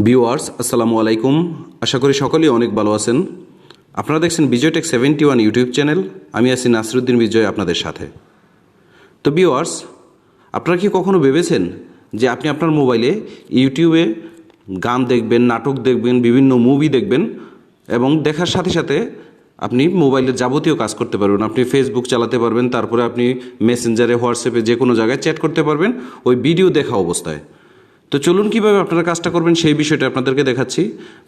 Viewers আসসালামু আলাইকুম। আশা করি সকলেই অনেক ভালো আছেন। আপনারা দেখছেন বিজয় টেক 71 ইউটিউব চ্যানেল। আমি আছি নাসির উদ্দিন বিজয় আপনাদের সাথে। তো ভিউয়ার্স, আপনারা কি কখনো ভেবেছেন যে আপনি আপনার মোবাইলে ইউটিউবে গান দেখবেন, নাটক দেখবেন, বিভিন্ন মুভি দেখবেন এবং দেখার সাথে সাথে আপনি মোবাইলের যাবতীয় কাজ করতে পারবেন। আপনি ফেসবুক চালাতে পারবেন, তারপরে আপনি মেসেঞ্জারে, হোয়াটসঅ্যাপে যে কোনো জায়গায় চ্যাট করতে পারবেন ওই ভিডিও দেখা অবস্থায়। তো চলুন কীভাবে আপনারা কাজটা করবেন সেই বিষয়টা আপনাদেরকে দেখাচ্ছি।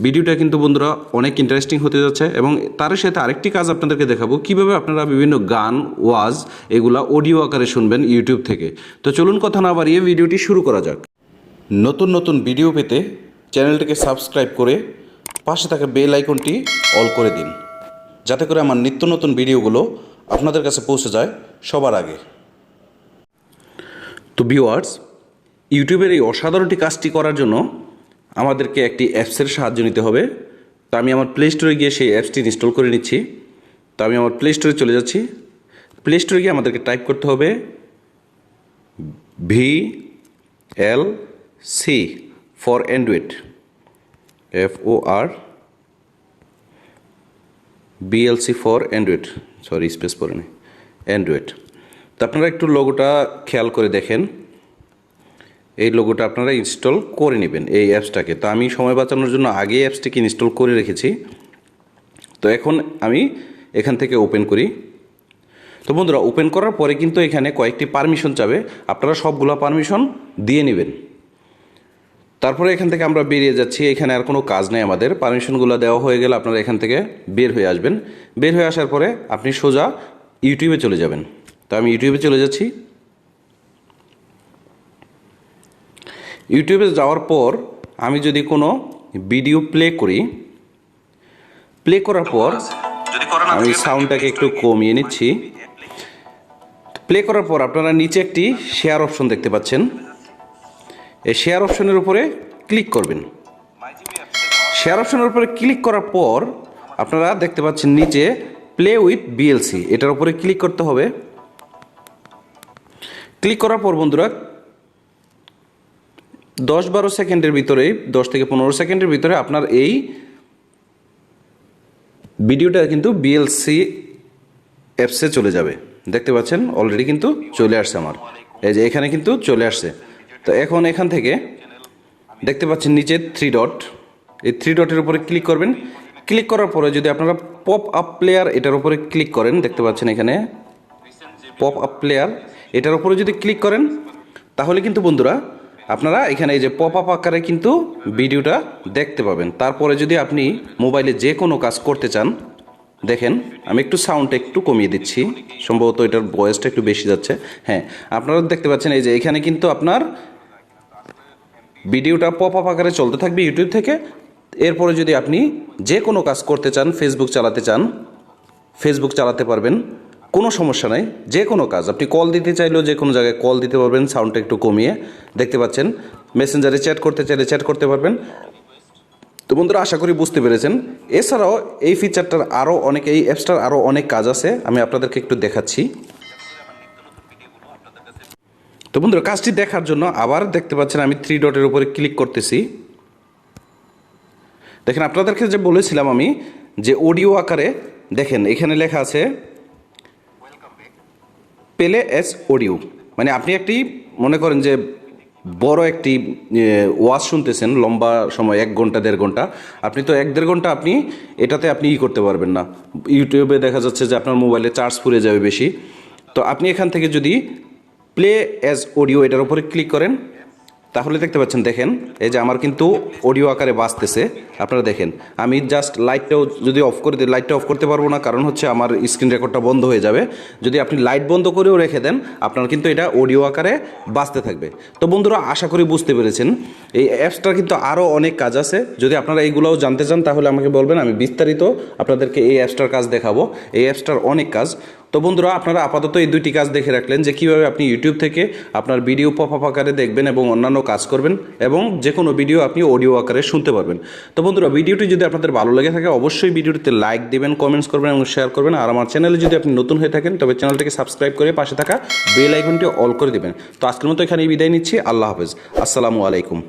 ভিডিওটা কিন্তু বন্ধুরা অনেক ইন্টারেস্টিং হতে যাচ্ছে এবং তার সাথে আরেকটি কাজ আপনাদেরকে দেখাবো কীভাবে আপনারা বিভিন্ন গান, ওয়াজ এগুলা অডিও আকারে শুনবেন ইউটিউব থেকে। তো চলুন কথা না বাড়িয়ে ভিডিওটি শুরু করা যাক। নতুন নতুন ভিডিও পেতে চ্যানেলটিকে সাবস্ক্রাইব করে পাশে থাকা বেল আইকনটি অল করে দিন, যাতে করে আমার নিত্য নতুন ভিডিওগুলো আপনাদের কাছে পৌঁছে যায় সবার আগে। তো ভিউয়ার্স, ইউটিউবের এই অসাধারণটি কাজটি করার জন্য আমাদেরকে একটি অ্যাপসের সাহায্য নিতে হবে। তো আমি আমার প্লে স্টোরে গিয়ে সেই অ্যাপসটি ইনস্টল করে নিচ্ছি। তো আমি আমার প্লে স্টোরে চলে যাচ্ছি। প্লে স্টোরে গিয়ে আমাদেরকে টাইপ করতে হবে VLC for Android, FOR BLC for Android, sorry space পড়ে নেই, অ্যান্ড্রয়েড। তো আপনারা একটু লোগোটা খেয়াল করে দেখেন। এই লোগোটা আপনারা ইনস্টল করে নেবেন এই অ্যাপসটাকে। তো আমি সময় বাঁচানোর জন্য আগে অ্যাপসটিকে ইনস্টল করে রেখেছি। তো এখন আমি এখান থেকে ওপেন করি। তো বন্ধুরা, ওপেন করার পরে কিন্তু এখানে কয়েকটি পারমিশন চাবে, আপনারা সবগুলো পারমিশন দিয়ে নেবেন। তারপরে এখান থেকে আমরা বেরিয়ে যাচ্ছি। এখানে আর কোনো কাজ নেই আমাদের। পারমিশনগুলো দেওয়া হয়ে গেলে আপনারা এখান থেকে বের হয়ে আসবেন। বের হয়ে আসার পরে আপনি সোজা ইউটিউবে চলে যাবেন। তো আমি ইউটিউবে চলে যাচ্ছি। ইউটিউবে যাওয়ার পর আমি যদি কোনো ভিডিও প্লে করি, প্লে করার পর আমি সাউন্ডটাকে একটু কমিয়ে নিচ্ছি। প্লে করার পর আপনারা নিচে একটি শেয়ার অপশন দেখতে পাচ্ছেন। এই শেয়ার অপশনের উপরে ক্লিক করবেন। শেয়ার অপশনের উপরে ক্লিক করার পর আপনারা দেখতে পাচ্ছেন নিচে প্লে উইথ বিএলসি, এটার উপরে ক্লিক করতে হবে। ক্লিক করার পর বন্ধুরা 10-12 সেকেন্ডের ভিতরে, 10 থেকে 15 সেকেন্ডের ভিতরে আপনার এই ভিডিওটা কিন্তু বিএলসি অ্যাপসে চলে যাবে। দেখতে পাচ্ছেন অলরেডি কিন্তু চলে আসছে আমার, এই যে এখানে কিন্তু চলে আসছে। তো এখন এখান থেকে দেখতে পাচ্ছেন নিচে 3 ডট, এই 3 ডটের উপরে ক্লিক করবেন। ক্লিক করার পরে যদি আপনারা পপ আপ প্লেয়ার এটার উপরে ক্লিক করেন, দেখতে পাচ্ছেন এখানে পপ আপ প্লেয়ার, এটার উপরে যদি ক্লিক করেন তাহলে কিন্তু বন্ধুরা আপনারা এখানে এই যে পপ আপ আকারে কিন্তু ভিডিওটা দেখতে পাবেন। তারপরে যদি আপনি মোবাইলে যে কোনো কাজ করতে চান, দেখেন আমি একটু সাউন্ডটা একটু কমিয়ে দিচ্ছি, সম্ভবত এটার ভয়েসটা একটু বেশি যাচ্ছে। হ্যাঁ, আপনারা দেখতে পাচ্ছেন এই যে এখানে কিন্তু আপনার ভিডিওটা পপ আপ আকারে চলতে থাকবে ইউটিউব থেকে। এরপরে যদি আপনি যে কোনো কাজ করতে চান, ফেসবুক চালাতে চান, ফেসবুক চালাতে পারবেন, কোনো সমস্যা নাই। যে কোনো কাজ আপনি কল দিতে চাইলেও যে কোনো জায়গায় কল দিতে পারবেন সাউন্ডটা একটু কমিয়ে। দেখতে পাচ্ছেন মেসেঞ্জারে চ্যাট করতে চাইলে চ্যাট করতে পারবেন। তো বন্ধুরা, আশা করি বুঝতে পেরেছেন। এছাড়াও এই ফিচারটার আরও অনেক, এই অ্যাপসটার আরও অনেক কাজ আছে, আমি আপনাদেরকে একটু দেখাচ্ছি। তো বন্ধুরা, কাজটি দেখার জন্য আবার দেখতে পাচ্ছেন আমি 3 ডটের উপরে ক্লিক করতেছি। দেখেন আপনাদেরকে যে বলেছিলাম আমি যে অডিও আকারে, দেখেন এখানে লেখা আছে প্লে এস অডিও, মানে আপনি একটি মনে করেন যে বড় একটি ওয়াজ শুনতেছেন লম্বা সময়, 1 ঘন্টা 1.5 ঘন্টা, আপনি তো 1-1.5 ঘন্টা আপনি এটাতে আপনি করতে পারবেন না। ইউটিউবে দেখা যাচ্ছে যে আপনার মোবাইলে চার্জ ফুরিয়ে যাবে বেশি। তো আপনি এখান থেকে যদি প্লে অ্যাজ অডিও এটার উপরে ক্লিক করেন তাহলে দেখতে পাচ্ছেন, দেখেন এই যে আমার কিন্তু অডিও আকারে বাজতেছে। আপনারা দেখেন আমি জাস্ট লাইটটাও যদি অফ করে দিই, লাইটটা অফ করতে পারবো না, কারণ হচ্ছে আমার স্ক্রিন রেকর্ডটা বন্ধ হয়ে যাবে। যদি আপনি লাইট বন্ধ করেও রেখে দেন আপনার কিন্তু এটা অডিও আকারে বাজতে থাকবে। তো বন্ধুরা, আশা করি বুঝতে পেরেছেন। এই অ্যাপসটার কিন্তু আরও অনেক কাজ আছে। যদি আপনারা এইগুলোও জানতে চান তাহলে আমাকে বলবেন, আমি বিস্তারিত আপনাদেরকে এই অ্যাপসটার কাজ দেখাবো। এই অ্যাপসটার অনেক কাজ। তো বন্ধুরা, আপনারা আপাতত এই 2টি কাজ দেখে রাখলেন যে কীভাবে আপনি ইউটিউব থেকে আপনার ভিডিও পপ আপ আকারে দেখবেন এবং অন্যান্য কাজ করবেন এবং যে কোনো ভিডিও আপনি অডিও আকারে শুনতে পারবেন। তো বন্ধুরা, ভিডিওটি যদি আপনাদের ভালো লেগে থাকে অবশ্যই ভিডিওটিতে লাইক দেবেন, কমেন্টস করবেন এবং শেয়ার করবেন। আর আমার চ্যানেলে যদি আপনি নতুন হয়ে থাকেন তবে চ্যানেলটিকে সাবস্ক্রাইব করে পাশে থাকা বেল আইকনটি অল করে দেবেন। তো আজকের মতো এখানেই বিদায় নিচ্ছি। আল্লাহ হাফেজ, আসসালামু আলাইকুম।